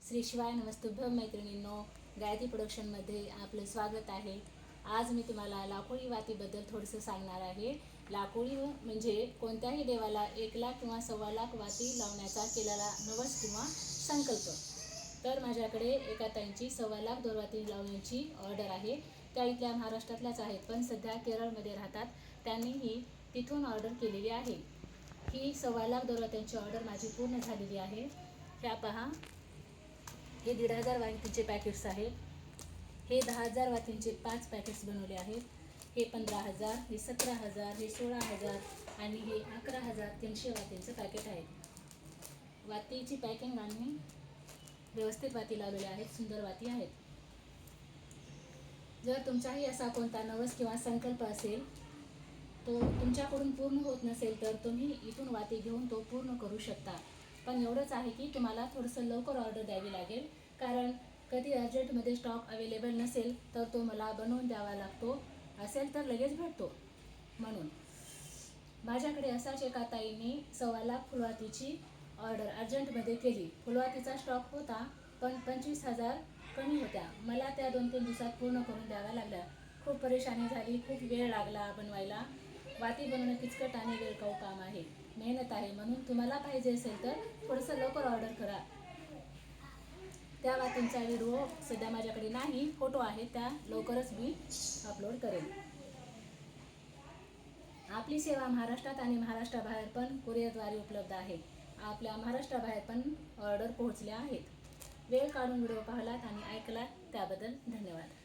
श्री शिवाय नमस्तुभ्यं मैत्रिणींनो, गायत्री प्रोडक्शनमध्ये आपलं स्वागत आहे। आज मी तुम्हाला लाकोळी वातीबद्दल थोडंसं सांगणार आहे। लाकोळी म्हणजे कोणत्याही देवाला 1 लाख किंवा 1.25 लाख वाती लावण्याचा केलेला नवस किंवा संकल्प। तर माझ्याकडे एका ताईंची 1.25 लाख दोरवाती लावण्याची ऑर्डर आहे। त्या इथल्या महाराष्ट्रातल्याच आहेत, पण सध्या केरळमध्ये राहतात। त्यांनीही तिथून ऑर्डर केलेली आहे। ही 1.25 लाख दोरवात्यांची ऑर्डर माझी पूर्ण झालेली आहे। ह्या पहा, हे 1,500 वातींचे पॅकेट्स आहेत। हे 10,000 वातींचे 5 पॅकेट्स बनवले आहेत। हे 15,000, हे 17,000, हे 16,000 आणि हे 11,300 वातींचं पॅकेट आहे। वातीची पॅकिंग आणि व्यवस्थित वाती लावलेले आहेत, सुंदर वाती आहेत। जर तुमचाही असा कोणता नवस किंवा संकल्प असेल, तो तुमच्याकडून पूर्ण होत नसेल, तर तुम्ही इथून वाती घेऊन तो पूर्ण करू शकता। पण एवढंच आहे की तुम्हाला थोडंसं लवकर ऑर्डर द्यावी लागेल, कारण कधी अर्जंटमध्ये स्टॉक अवेलेबल नसेल तर तो मला बनवून द्यावा लागतो, असेल तर लगेच भेटतो। म्हणून माझ्याकडे असाच एका ताईंनी 1.25 लाख फुलवातीची ऑर्डर अर्जंटमध्ये केली। फुलवातीचा स्टॉक होता, पण 25,000 कमी होत्या। मला त्या 2-3 दिवसात पूर्ण करून द्याव्या लागल्या। खूप परेशानी झाली, खूप वेळ लागला बनवायला। वाती बनवणं किचकट आणि वेळखाऊ काम आहे, मेहनत आहे। म्हणून तुम्हाला पाहिजे असेल तर थोडंसं लवकर ऑर्डर करा। त्या वातींचा व्हिडिओ सध्या माझ्याकडे नाही, फोटो आहे, त्या लवकरच मी अपलोड करेन। आपली सेवा महाराष्ट्रात आणि महाराष्ट्राबाहेर पण कुरिअरद्वारे उपलब्ध आहे। आपल्या महाराष्ट्राबाहेर पण ऑर्डर पोहोचल्या आहेत। वेळ काढून व्हिडिओ पाहिलात आणि ऐकलात त्याबद्दल धन्यवाद।